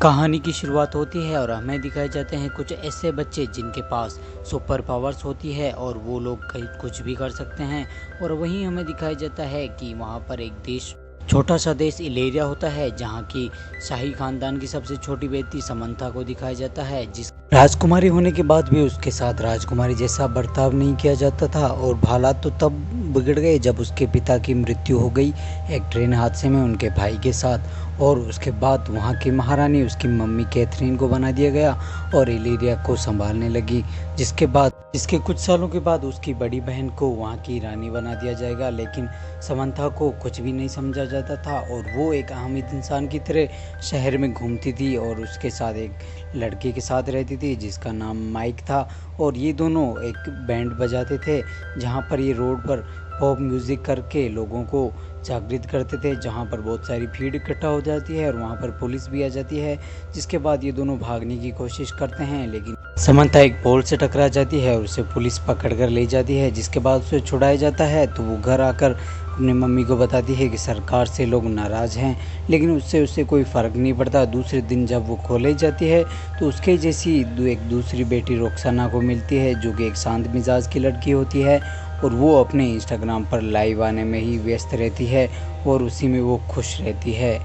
कहानी की शुरुआत होती है और हमें दिखाए जाते हैं कुछ ऐसे बच्चे जिनके पास सुपर पावर्स होती है और वो लोग कहीं कुछ भी कर सकते हैं। और वहीं हमें दिखाया जाता है कि वहाँ पर एक देश, छोटा सा देश इलेरिया होता है, जहाँ की शाही खानदान की सबसे छोटी बेटी समंथा को दिखाया जाता है, जिस राजकुमारी होने के बाद भी उसके साथ राजकुमारी जैसा बर्ताव नहीं किया जाता था। और हालात तो तब बिगड़ गए जब उसके पिता की मृत्यु हो गई एक ट्रेन हादसे में उनके भाई के साथ। और उसके बाद वहाँ की महारानी उसकी मम्मी कैथरीन को बना दिया गया और इलेरिया को संभालने लगी, जिसके कुछ सालों के बाद उसकी बड़ी बहन को वहाँ की रानी बना दिया जाएगा। लेकिन समंथा को कुछ भी नहीं समझा जाता था और वो एक आम इंसान की तरह शहर में घूमती थी और उसके साथ एक लड़के के साथ रहती थी जिसका नाम माइक था। और ये दोनों एक बैंड बजाते थे, जहाँ पर ये रोड पर पॉप म्यूज़िक करके लोगों को जागृत करते थे, जहाँ पर बहुत सारी भीड़ इकट्ठा हो जाती है और वहाँ पर पुलिस भी आ जाती है। जिसके बाद ये दोनों भागने की कोशिश करते हैं, लेकिन समंथा एक पोल से टकरा जाती है और उसे पुलिस पकड़ कर ले जाती है। जिसके बाद उसे छुड़ाया जाता है तो वो घर आकर अपनी मम्मी को बताती है कि सरकार से लोग नाराज़ हैं, लेकिन उससे कोई फ़र्क नहीं पड़ता। दूसरे दिन जब वो कॉलेज जाती है तो उसके जैसी एक दूसरी बेटी रोक्साना को मिलती है, जो कि एक शांत मिजाज की लड़की होती है और वो अपने इंस्टाग्राम पर लाइव आने में ही व्यस्त रहती है और उसी में वो खुश रहती है।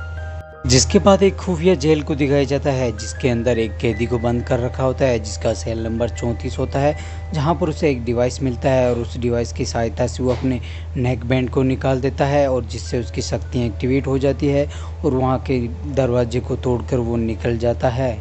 जिसके बाद एक खुफिया जेल को दिखाया जाता है, जिसके अंदर एक कैदी को बंद कर रखा होता है, जिसका सेल नंबर 34 होता है, जहां पर उसे एक डिवाइस मिलता है और उस डिवाइस की सहायता से वो अपने नेक बैंड को निकाल देता है और जिससे उसकी शक्तियाँ एक्टिवेट हो जाती है और वहां के दरवाजे को तोड़कर वो निकल जाता है।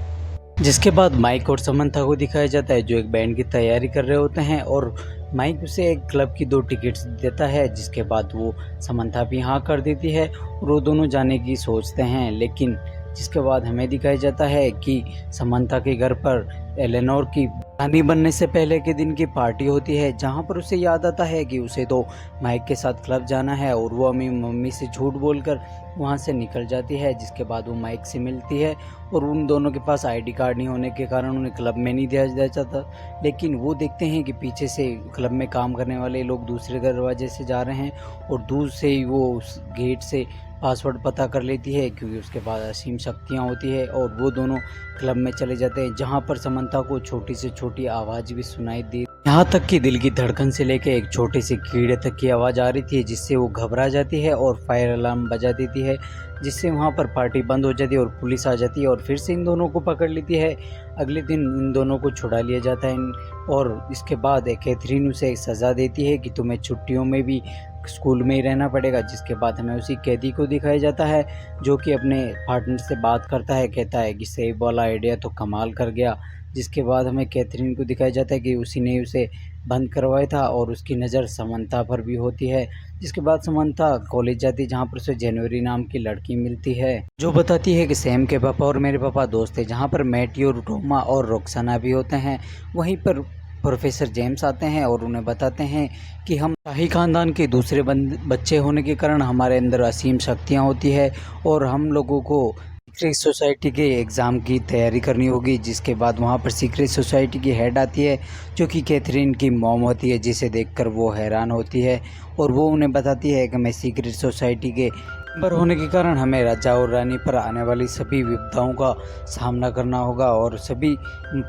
जिसके बाद माइक और समंथा को दिखाया जाता है, जो एक बैंड की तैयारी कर रहे होते हैं और माइक उसे एक क्लब की 2 टिकट्स देता है। जिसके बाद वो समंथा भी हाँ कर देती है और वो दोनों जाने की सोचते हैं। लेकिन जिसके बाद हमें दिखाया जाता है कि समंथा के घर पर एलेनोर की रानी बनने से पहले के दिन की पार्टी होती है, जहाँ पर उसे याद आता है कि उसे तो माइक के साथ क्लब जाना है और वो अपनी मम्मी से झूठ बोलकर वहाँ से निकल जाती है। जिसके बाद वो माइक से मिलती है और उन दोनों के पास आईडी कार्ड नहीं होने के कारण उन्हें क्लब में नहीं दिया जाता। लेकिन वो देखते हैं कि पीछे से क्लब में काम करने वाले लोग दूसरे दरवाजे से जा रहे हैं और दूर से ही वो उस गेट से पासवर्ड पता कर लेती है, क्योंकि उसके पास असीम शक्तियाँ होती है। और वो दोनों क्लब में चले जाते हैं, जहाँ पर समंथा को छोटी से छोटी आवाज़ भी सुनाई दी, यहाँ तक कि दिल की धड़कन से लेकर एक छोटे से कीड़े तक की आवाज़ आ रही थी, जिससे वो घबरा जाती है और फायर अलार्म बजा देती है, जिससे वहाँ पर पार्टी बंद हो जाती है और पुलिस आ जाती है और फिर से इन दोनों को पकड़ लेती है। अगले दिन इन दोनों को छुड़ा लिया जाता है और इसके बाद कैथरीन उसे एक सज़ा देती है कि तुम्हें छुट्टियों में भी स्कूल में ही रहना पड़ेगा। जिसके बाद हमें उसी कैदी को दिखाया जाता है, जो कि अपने पार्टनर से बात करता है, कहता है कि सेब वाला आइडिया तो कमाल कर गया। जिसके बाद हमें कैथरीन को दिखाया जाता है कि उसी ने उसे बंद करवाया था और उसकी नज़र समंथा पर भी होती है। जिसके बाद समंथा कॉलेज जाती है, जहाँ पर उसे जनवरी नाम की लड़की मिलती है, जो बताती है कि सैम के पापा और मेरे पापा दोस्त थे, जहाँ पर मैट्यू, टोमा और रोक्साना भी होते हैं। वहीं पर प्रोफेसर जेम्स आते हैं और उन्हें बताते हैं कि हम शाही खानदान के दूसरे बच्चे होने के कारण हमारे अंदर असीम शक्तियाँ होती है और हम लोगों को सीक्रेट सोसाइटी के एग्ज़ाम की तैयारी करनी होगी। जिसके बाद वहाँ पर सीक्रेट सोसाइटी की हेड आती है, जो कि कैथरीन की मॉम होती है, जिसे देखकर वो हैरान होती है और वो उन्हें बताती है कि मैं सीक्रेट सोसाइटी के मेंबर होने के कारण हमें राजा और रानी पर आने वाली सभी विपदाओं का सामना करना होगा और सभी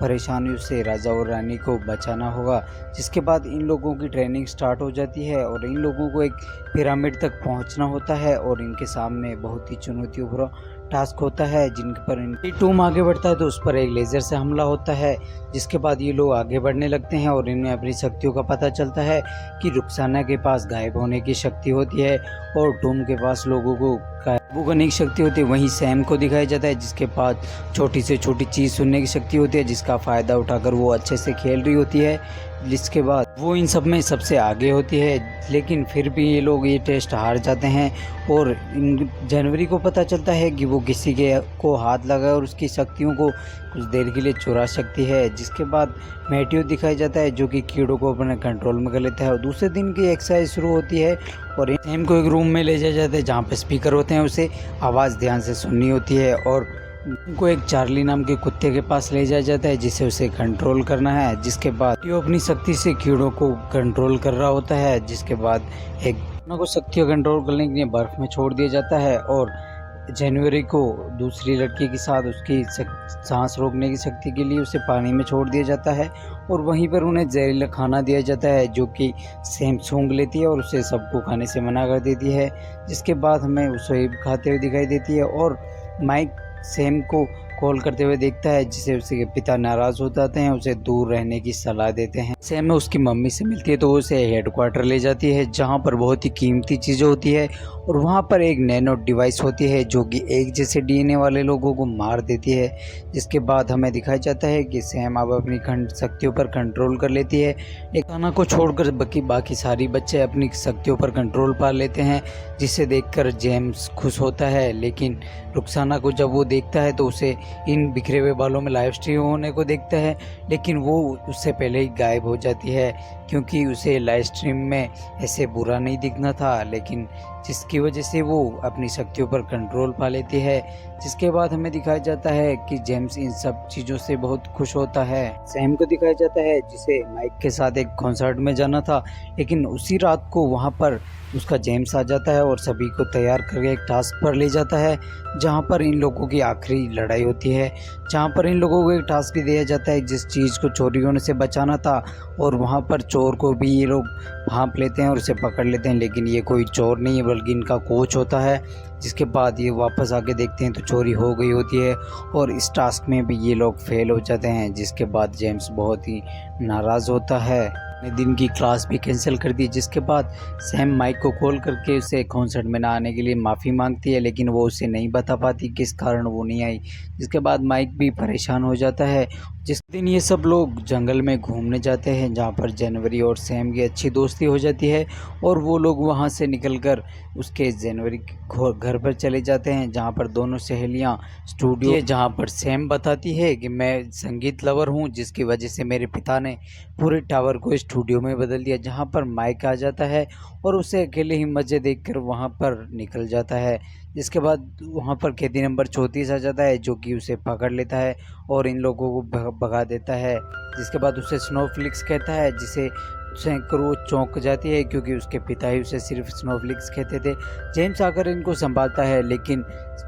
परेशानियों से राजा और रानी को बचाना होगा। जिसके बाद इन लोगों की ट्रेनिंग स्टार्ट हो जाती है और इन लोगों को एक पिरामिड तक पहुंचना होता है और इनके सामने बहुत ही चुनौतियों भरा टास्क होता है, जिन पर इनकी टूम आगे बढ़ता है तो उस पर एक लेज़र से हमला होता है। जिसके बाद ये लोग आगे बढ़ने लगते हैं और इन्हें अपनी शक्तियों का पता चलता है कि रुखसाना के पास गायब होने की शक्ति होती है और टूम के पास लोगों को काबू करने की शक्ति होती है। वहीं सैम को दिखाया जाता है, जिसके पास छोटी से छोटी चीज़ सुनने की शक्ति होती है, जिसका फ़ायदा उठाकर वो अच्छे से खेल रही होती है। जिसके बाद वो इन सब में सबसे आगे होती है, लेकिन फिर भी ये लोग ये टेस्ट हार जाते हैं और इन जनवरी को पता चलता है कि वो किसी के को हाथ लगा और उसकी शक्तियों को कुछ देर के लिए चुरा सकती है। जिसके बाद मैट्यू दिखाया जाता है, जो कि कीड़ों को अपने कंट्रोल में कर लेता है और दूसरे दिन की एक्सरसाइज शुरू होती है और सैम को एक रूम में ले जाया जाता है, जहाँ पर स्पीकर होते हैं, उसे आवाज़ ध्यान से सुननी होती है और उनको एक चार्ली नाम के कुत्ते के पास ले जाया जाता है, जिसे उसे कंट्रोल करना है। जिसके बाद वो अपनी शक्ति से कीड़ों को कंट्रोल कर रहा होता है। जिसके बाद एक को शक्तियाँ कंट्रोल करने के लिए बर्फ में छोड़ दिया जाता है और जनवरी को दूसरी लड़की के साथ उसकी सांस रोकने की शक्ति के लिए उसे पानी में छोड़ दिया जाता है और वहीं पर उन्हें जहरीला खाना दिया जाता है जो कि सैम सूंघ लेती है और उसे सबको खाने से मना कर देती है। जिसके बाद हमें उसे खाते हुए दिखाई देती है और माइक सैम को कॉल करते हुए देखता है, जिससे उसके पिता नाराज़ हो जाते हैं, उसे दूर रहने की सलाह देते हैं। सैम उसकी मम्मी से मिलती है तो वो उसे हेडक्वार्टर ले जाती है जहाँ पर बहुत ही कीमती चीज़ें होती है और वहाँ पर एक नैनो डिवाइस होती है जो कि एक जैसे डीएनए वाले लोगों को मार देती है। जिसके बाद हमें दिखाया जाता है कि सैम अब अपनी शक्तियों पर कंट्रोल कर लेती है। रुक्साना को छोड़कर बाकी सारी बच्चे अपनी शक्तियों पर कंट्रोल पा लेते हैं, जिसे देखकर जेम्स खुश होता है। लेकिन रुक्साना को जब वो देखता है तो उसे इन बिखरे हुए बालों में लाइव स्ट्रीम होने को देखता है, लेकिन वो उससे पहले ही गायब हो जाती है क्योंकि उसे लाइव स्ट्रीम में ऐसे बुरा नहीं दिखना था, लेकिन जिसकी वजह से वो अपनी शक्तियों पर कंट्रोल पा लेती है। जिसके बाद हमें दिखाया जाता है कि जेम्स इन सब चीज़ों से बहुत खुश होता है। सैम को दिखाया जाता है जिसे माइक के साथ एक कॉन्सर्ट में जाना था, लेकिन उसी रात को वहाँ पर उसका जेम्स आ जाता है और सभी को तैयार करके एक टास्क पर ले जाता है जहाँ पर इन लोगों की आखिरी लड़ाई होती है, जहाँ पर इन लोगों को एक टास्क भी दिया जाता है जिस चीज़ को चोरी होने से बचाना था। और वहाँ पर चोर को भी ये लोग भांप लेते हैं और उसे पकड़ लेते हैं, लेकिन ये कोई चोर नहीं है बल्कि इनका कोच होता है। जिसके बाद ये वापस आके देखते हैं तो चोरी हो गई होती है और इस टास्क में भी ये लोग फेल हो जाते हैं। जिसके बाद जेम्स बहुत ही नाराज़ होता है, अपने दिन की क्लास भी कैंसिल कर दी। जिसके बाद सैम माइक को कॉल करके उसे कॉन्सर्ट में ना आने के लिए माफ़ी मांगती है, लेकिन वो उसे नहीं बता पाती किस कारण वो नहीं आई। जिसके बाद माइक भी परेशान हो जाता है। जिस दिन ये सब लोग जंगल में घूमने जाते हैं जहाँ पर जनवरी और सैम की अच्छी दोस्ती हो जाती है और वो लोग वहाँ से निकलकर उसके जनवरी के घर पर चले जाते हैं जहाँ पर दोनों सहेलियाँ स्टूडियो, जहाँ पर सैम बताती है कि मैं संगीत लवर हूँ जिसकी वजह से मेरे पिता ने पूरे टावर को स्टूडियो में बदल दिया। जहाँ पर माइक आ जाता है और उसे अकेले ही मज़े देखकर वहाँ पर निकल जाता है। जिसके बाद वहाँ पर कैदी नंबर 34 आ जाता है जो कि उसे पकड़ लेता है और इन लोगों को भगा देता है। जिसके बाद उसे स्नोफ्लिक्स कहता है, जिसे सैकड़ों चौंक जाती है क्योंकि उसके पिता ही उसे सिर्फ स्नोफ्लिक्स कहते थे। जेम्स आकर इनको संभालता है, लेकिन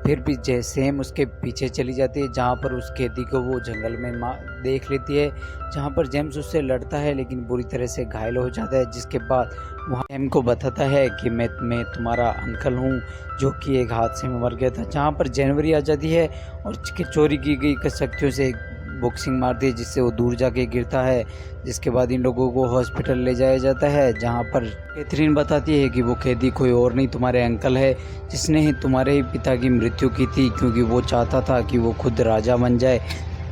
फिर भी सैम उसके पीछे चली जाती है जहाँ पर उस कैदी को वो जंगल में देख लेती है, जहाँ पर जेम्स उससे लड़ता है लेकिन बुरी तरह से घायल हो जाता है। जिसके बाद वहाँ सैम को बताता है कि मैं तुम्हारा अंकल हूँ जो कि एक हादसे में मर गया था। जहाँ पर जनवरी आ जाती है और चोरी की गई शक्तियों से बॉक्सिंग मारती है जिससे वो दूर जाके गिरता है। जिसके बाद इन लोगों को हॉस्पिटल ले जाया जाता है जहाँ पर कैथरीन बताती है कि वो कैदी कोई और नहीं तुम्हारे अंकल है जिसने ही तुम्हारे ही पिता की मृत्यु की थी क्योंकि वो चाहता था कि वो खुद राजा बन जाए।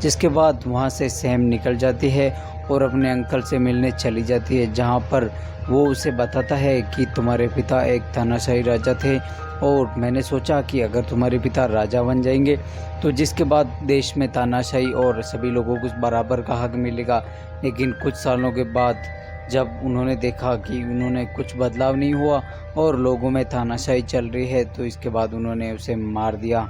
जिसके बाद वहाँ से सैम निकल जाती है और अपने अंकल से मिलने चली जाती है जहाँ पर वो उसे बताता है कि तुम्हारे पिता एक तानाशाही राजा थे और मैंने सोचा कि अगर तुम्हारे पिता राजा बन जाएंगे तो जिसके बाद देश में तानाशाही और सभी लोगों को बराबर का हक मिलेगा। लेकिन कुछ सालों के बाद जब उन्होंने देखा कि उन्होंने कुछ बदलाव नहीं हुआ और लोगों में तानाशाही चल रही है तो इसके बाद उन्होंने उसे मार दिया।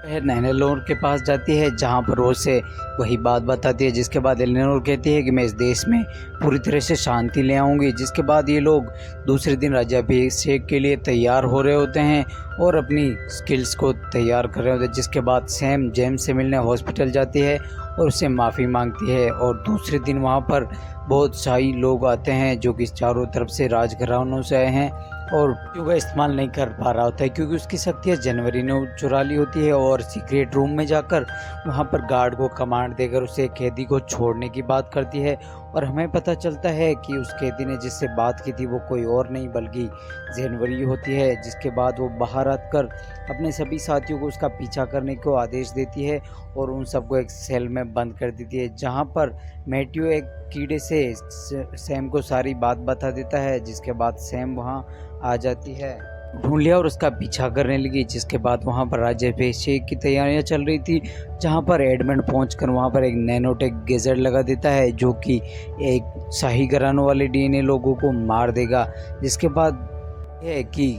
एलेनोर के पास जाती है जहाँ पर वो उसे वही बात बताती है। जिसके बाद एलेनोर कहती है कि मैं इस देश में पूरी तरह से शांति ले आऊँगी। जिसके बाद ये लोग दूसरे दिन राज्याभिषेक के लिए तैयार हो रहे होते हैं और अपनी स्किल्स को तैयार कर रहे होते हैं। जिसके बाद सैम जेम्स से मिलने हॉस्पिटल जाती है और उससे माफ़ी मांगती है और दूसरे दिन वहाँ पर बहुत शाही लोग आते हैं जो कि चारों तरफ से राजघरानों से आए हैं और क्यों का इस्तेमाल नहीं कर पा रहा होता है क्योंकि उसकी शक्तियाँ जनवरी ने चुरा ली होती है और सीक्रेट रूम में जाकर वहाँ पर गार्ड को कमांड देकर उसे कैदी को छोड़ने की बात करती है। और हमें पता चलता है कि उस कैदी ने जिससे बात की थी वो कोई और नहीं बल्कि जनवरी होती है। जिसके बाद वो बाहर आकर अपने सभी साथियों को उसका पीछा करने को आदेश देती है और उन सबको एक सेल में बंद कर देती है जहाँ पर मैथ्यू एक कीड़े से सैम को सारी बात बता देता है। जिसके बाद सैम वहाँ आ जाती है, ढूंढ लिया और उसका पीछा करने लगी। जिसके बाद वहाँ पर राज्याभिषेक की तैयारियाँ चल रही थी जहाँ पर एडमंड पहुंचकर वहाँ पर एक नैनोटेक गैजेट लगा देता है जो कि एक शाही घरानों वाले डीएनए लोगों को मार देगा। जिसके बाद है कि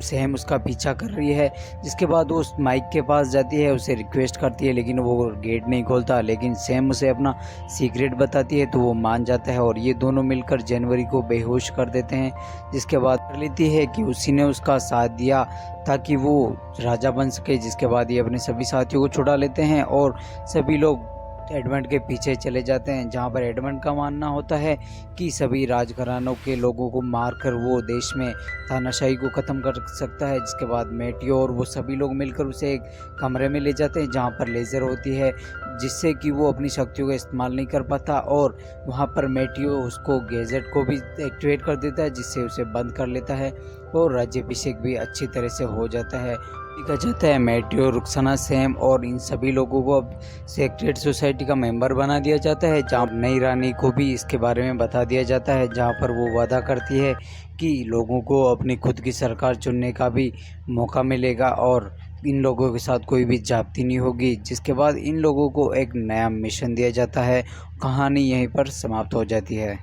सैम उसका पीछा कर रही है। जिसके बाद वो उस माइक के पास जाती है, उसे रिक्वेस्ट करती है, लेकिन वो गेट नहीं खोलता। लेकिन सैम उसे अपना सीक्रेट बताती है तो वो मान जाता है और ये दोनों मिलकर जनवरी को बेहोश कर देते हैं। जिसके बाद कर लेती है कि उसी ने उसका साथ दिया ताकि वो राजा बन सके। जिसके बाद ये अपने सभी साथियों को छुड़ा लेते हैं और सभी लोग एडमंड के पीछे चले जाते हैं, जहां पर एडमंड का मानना होता है कि सभी राजघरानों के लोगों को मारकर वो देश में तानाशाही को ख़त्म कर सकता है। जिसके बाद मैटियो और वो सभी लोग मिलकर उसे एक कमरे में ले जाते हैं जहां पर लेज़र होती है, जिससे कि वो अपनी शक्तियों का इस्तेमाल नहीं कर पाता। और वहां पर मैटियो उसको गैजेट को भी एक्टिवेट कर देता है, जिससे उसे बंद कर लेता है और राज्याभिषेक भी अच्छी तरह से हो जाता है। देखा जाता है मैटियो, रुक्साना, सैम और इन सभी लोगों को अब सीक्रेट सोसाइटी का मेंबर बना दिया जाता है, जहाँ नई रानी को भी इसके बारे में बता दिया जाता है, जहाँ पर वो वादा करती है कि लोगों को अपनी खुद की सरकार चुनने का भी मौका मिलेगा और इन लोगों के साथ कोई भी जाति नहीं होगी। जिसके बाद इन लोगों को एक नया मिशन दिया जाता है। कहानी यहीं पर समाप्त हो जाती है।